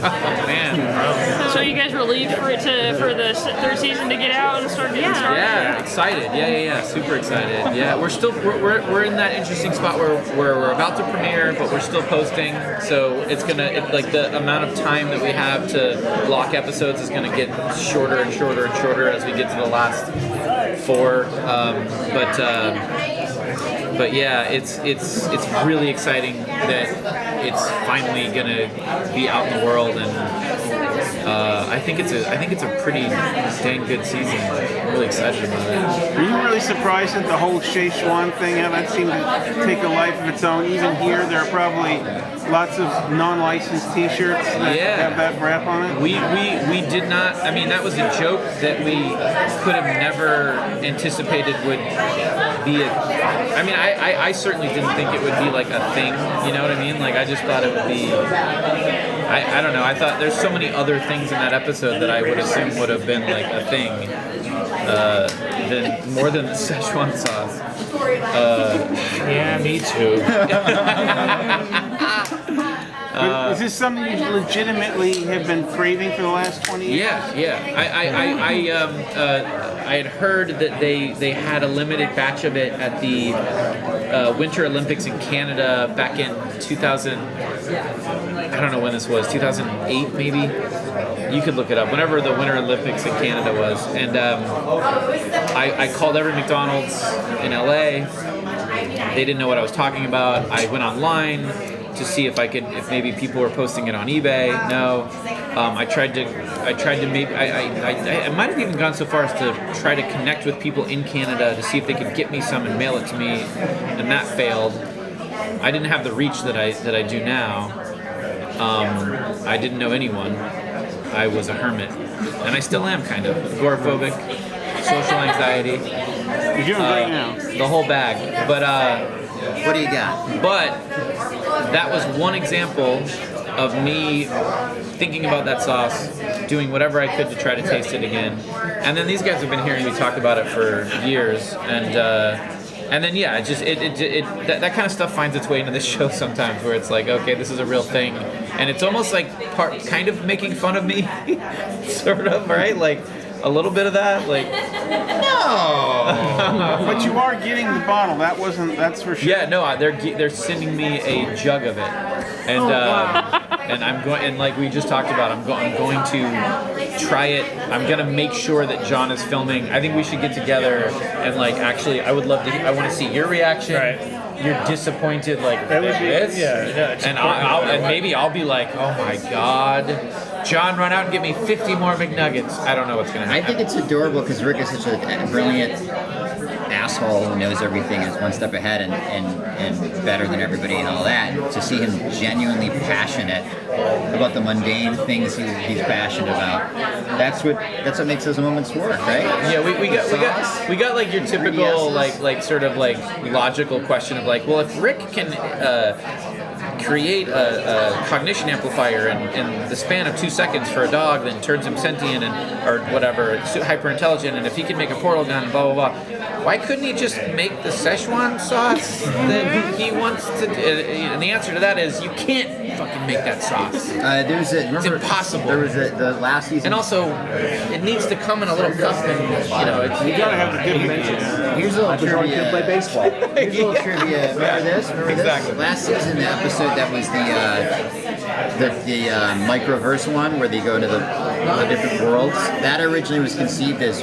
Man. So you guys relieved for the third season to get out and start getting started? Yeah, excited. Yeah. Super excited. Yeah, we're in that interesting spot where we're about to premiere, but we're still posting. So it's like the amount of time that we have to block episodes is gonna get shorter and shorter and shorter as we get to the last 4. But yeah, it's really exciting that it's finally gonna be out in the world, and I think it's a pretty dang good season. I'm really excited about it. Were you really surprised at the whole Szechuan thing? How that seemed to take a life of its own? Even here, there are probably lots of non-licensed T-shirts that have that wrap on it. We did not. I mean, that was a joke that we could have never anticipated would be a. I mean, I certainly didn't think it would be like a thing. You know what I mean? Like, I just thought it would be. I don't know. I thought there's so many other things in that episode that I would assume would have been like a thing, more than the Szechuan sauce. Yeah, me too. Is this something you legitimately have been craving for the last 20 years? Yeah. I had heard that they had a limited batch of it at the Winter Olympics in Canada back in 2000. I don't know when this was, 2008 maybe? You could look it up, whenever the Winter Olympics in Canada was. And I called every McDonald's in LA. They didn't know what I was talking about. I went online to see if maybe people were posting it on eBay. No. I tried to maybe, I might have even gone so far as to try to connect with people in Canada to see if they could get me some and mail it to me, and that failed. I didn't have the reach that I do now. I didn't know anyone. I was a hermit, and I still am kind of agoraphobic, social anxiety. You're doing great now. The whole bag. But what do you got? But that was one example of me thinking about that sauce, doing whatever I could to try to taste it again. And then these guys have been hearing me talk about it for years, and then yeah, that kind of stuff finds its way into this show sometimes, where it's like, okay, this is a real thing, and it's almost like kind of making fun of me, sort of, right? Like a little bit of that, like. No. But you are getting the bottle. That's for sure. Yeah, no, they're sending me a jug of it, and and I'm going, and like we just talked about, I'm going to try it. I'm gonna make sure that John is filming. I think we should get together and like actually, I would love to. I want to see your reaction. Right. You're disappointed, like that would be, this, yeah. And maybe I'll be like, oh my god, John, run out and get me 50 more McNuggets. I don't know what's gonna happen. I think it's adorable because Rick is such a brilliant asshole who knows everything and is one step ahead and better than everybody and all that. To see him genuinely passionate about the mundane things he's passionate about, that's what makes those moments work, right? Yeah, we got like your typical like sort of like logical question of like, well, if Rick can create a cognition amplifier in the span of 2 seconds for a dog, then turns him sentient or whatever, hyper intelligent, and if he can make a portal gun and blah blah blah, why couldn't he just make the Szechuan sauce that he wants to? And the answer to that is you can't fucking make that sauce. It's impossible. There was the last season, and also it needs to come in a little cup, and you gotta have the good mentions. Here's a little trivia. Play baseball. Here's a little trivia. Remember this? Exactly. Last season, the episode that was the microverse one where they go to the different worlds. That originally was conceived as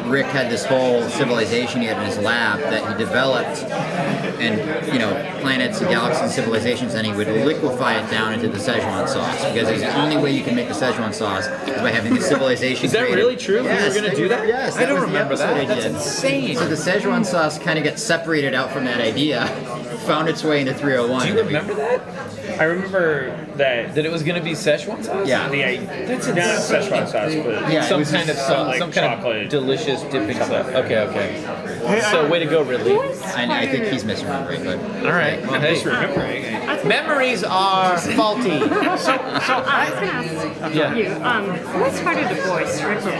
Rick had this whole civilization he had in his lab that he developed, and planets and galaxies and civilizations, and he would liquefy it down into the Szechuan sauce, because it's the only way you can make the Szechuan sauce is by having the civilization. Is that created. really true? Yes, you were going to do that? Yes. I don't remember that. That's insane. So the Szechuan sauce kind of got separated out from that idea, found its way into 301. Do you remember that? I remember that it was going to be Szechuan sauce? Yeah. That's not Szechuan sauce, but yeah, some kind of delicious dipping sauce. Okay. So way to go, Ridley. I think he's misremembering, but all right. Well, hey. Memories are faulty. I was going to ask you, who started the voice, Rick or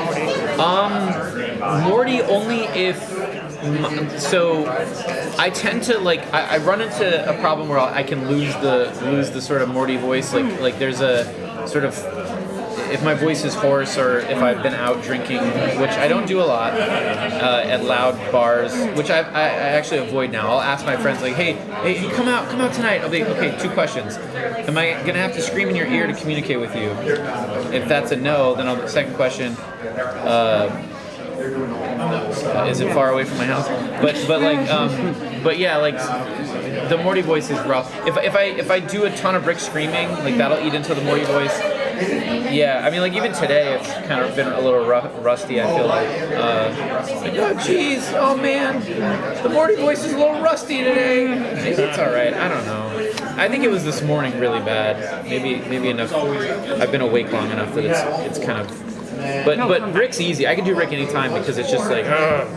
Morty? Morty only if So I tend to I run into a problem where I can lose the sort of Morty voice. Like there's a sort of, if my voice is hoarse or if I've been out drinking, which I don't do a lot at loud bars, which I actually avoid now. I'll ask my friends like, hey, come out tonight. I'll be okay. 2 questions. Am I gonna have to scream in your ear to communicate with you? If that's a no, then second question. Is it far away from my house? But yeah, like the Morty voice is rough. If I do a ton of Rick screaming, like that'll eat into the Morty voice. Yeah, I mean, like even today, it's kind of been a little rusty. I feel like, oh jeez, oh man, the Morty voice is a little rusty today. Maybe it's all right. I don't know. I think it was this morning really bad. Maybe enough. I've been awake long enough that it's kind of. But Rick's easy. I can do Rick anytime because it's just like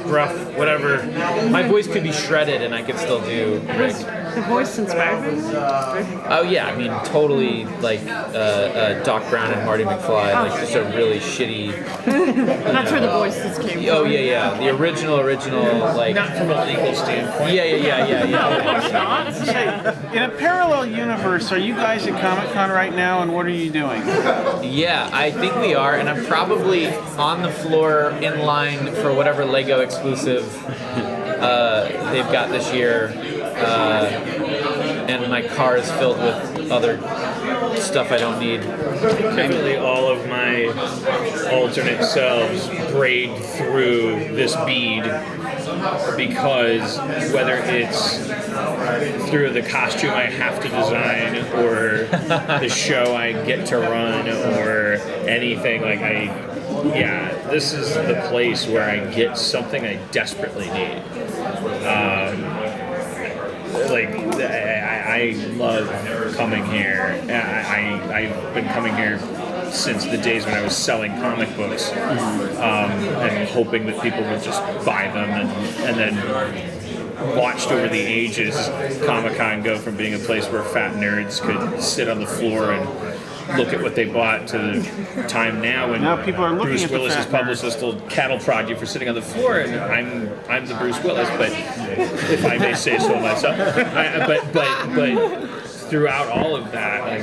gruff, whatever. My voice could be shredded and I could still do Rick. The voice inspired you? Oh yeah, I mean totally like Doc Brown and Marty McFly, like just a really shitty. That's where the voices came from. Oh yeah, the original like. Not from a legal standpoint. Yeah. In a parallel universe, are you guys at Comic-Con right now, and what are you doing? Yeah, I think we are, and I'm probably on the floor in line for whatever Lego exclusive they've got this year. And my car is filled with other stuff I don't need. Definitely all of my alternate selves braid through this bead because whether it's through the costume I have to design or the show I get to run or anything, this is the place where I get something I desperately need. I love coming here. I've been coming here since the days when I was selling comic books and hoping that people would just buy them and then watched over the ages Comic-Con go from being a place where fat nerds could sit on the floor and look at what they bought to the time now when people are looking Bruce at the Willis's fat publicist will cattle prod you for sitting on the floor, and I'm the Bruce Willis, but if I may say so myself, but throughout all of that,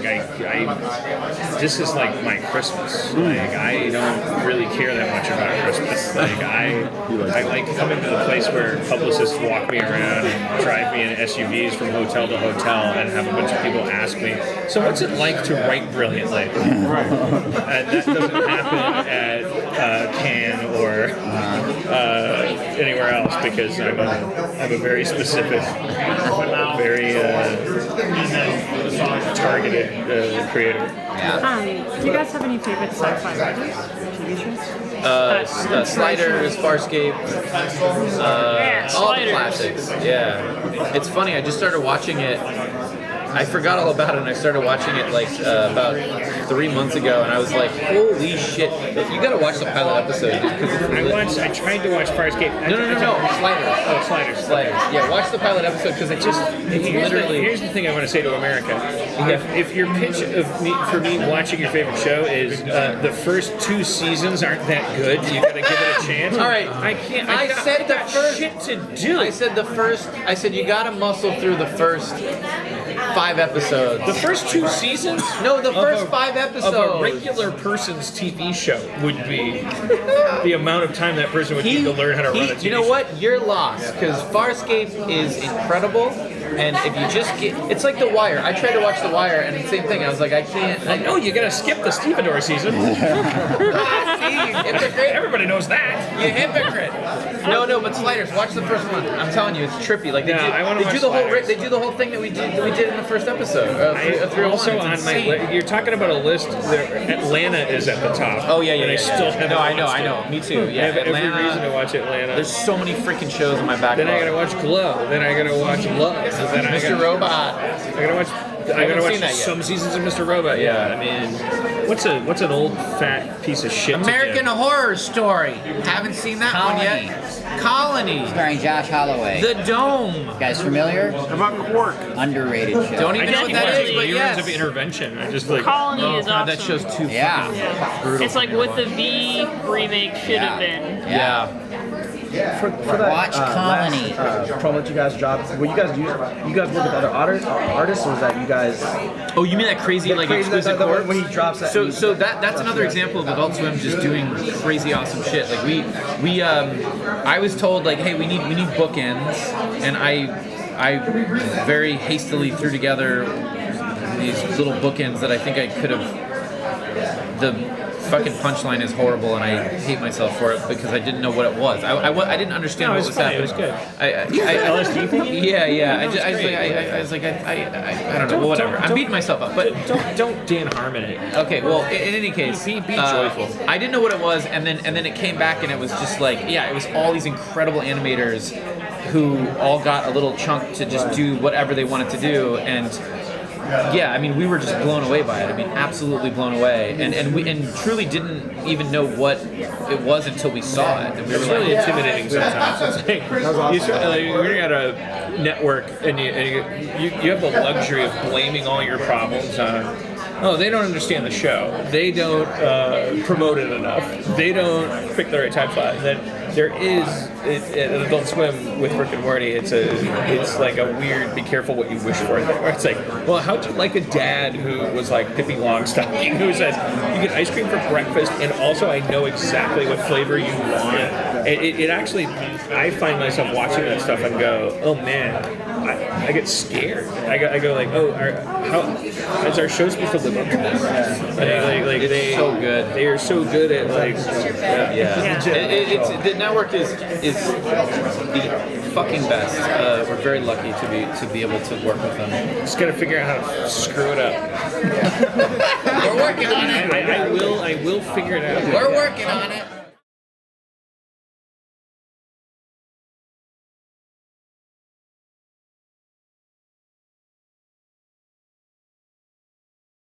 this is like my Christmas. Like I don't really care that much about Christmas. I like coming to the place where publicists walk me around and drive me in SUVs from hotel to hotel and have a bunch of people ask me, so what's it like to write brilliantly? Right. And that doesn't happen at Cannes or anywhere else because I'm a very specific, very targeted creator. Do you guys have any favorite sci-fi writers? TV shows? Sliders, Farscape, all the Sliders. classics. Yeah, it's funny. I just started watching it. I forgot all about it, and I started watching it like about 3 months ago, and I was like, "Holy shit! You gotta watch the pilot episode." I tried to watch Farscape. No, Sliders. Oh, Sliders. Yeah, watch the pilot episode because it's literally. Here's the thing I want to say to America. If your pitch for me watching your favorite show is the first 2 seasons aren't that good, you gotta give it a chance. All right, I can't. I said the first shit to do. I said you gotta muscle through the first 5 episodes. The first 2 seasons? No, the first 5 episodes. Of a regular person's TV show would be the amount of time that person would need to learn how to run a TV show. You know what? You're lost, because Farscape is incredible, and if you just it's like The Wire. I tried to watch The Wire, and the same thing. I was like, I can't. I know, you gotta skip the Stevedore season. Hypocrite. Everybody knows that. You hypocrite. No, but Sliders. Watch the first one. I'm telling you, it's trippy. Like they do the whole thing that we did in the first episode. You're talking about a list. Atlanta is at the top. Oh yeah. And I still haven't I know. Me too. Yeah, I have every reason to watch Atlanta. There's so many freaking shows in my backlog. Then I gotta watch Glow. Then I gotta watch Love. Then Mr. Robot. I gotta watch some seasons of Mr. Robot. Yeah. I mean, what's an old fat piece of shit? American Horror Story. Haven't seen that one yet. Colony. Starring Josh Holloway. The Dome. You guys familiar? How about Quark? Underrated show. Don't even know what that is, but Years of Intervention. I just like. Colony is awesome. That show's too Yeah. brutal. It's like what the V remake should have been. Yeah. for that Watch Colony. last promo that you guys dropped, were you guys work with other artists, or was that you guys? Oh, you mean that crazy like exquisite that corpse? when he drops that. So that's another example of Adult Swim just doing crazy awesome shit. Like we I was told like, hey, we need bookends, and I very hastily threw together these little bookends that I think I could have. The fucking punchline is horrible, and I hate myself for it because I didn't know what it was. I didn't understand what was happening. It was good. LSD thing? Yeah. I was like, I don't know, whatever. I'm beating myself up, but Don't Dan Harmon it. okay. Well, in any case, Be joyful. I didn't know what it was, and then it came back, and it was just like, it was all these incredible animators who all got a little chunk to just do whatever they wanted to do, and. Yeah, I mean, we were just blown away by it. I mean, absolutely blown away, and we truly didn't even know what it was until we saw it. And we It's were really like, intimidating sometimes. It's like, you're at a network and you have the luxury of blaming all your problems on, oh, they don't understand the show. They don't promote it enough. They don't pick the right time slot. And then there is at Adult Swim with Rick and Morty. It's like a weird. Be careful what you wish for. Where it's like, well, how'd you like a dad who was like Pippi Longstocking, who says you get ice cream for breakfast, and also I know exactly what flavor you want. It actually, I find myself watching that stuff and go, oh man. I get scared. I go like, oh, how is our show supposed to live up to this? Like it's so good. They are so good at like, It's the network is the fucking best. We're very lucky to be able to work with them. just gotta figure out how to screw it up. We're working on it. I will figure it out. We're working on it.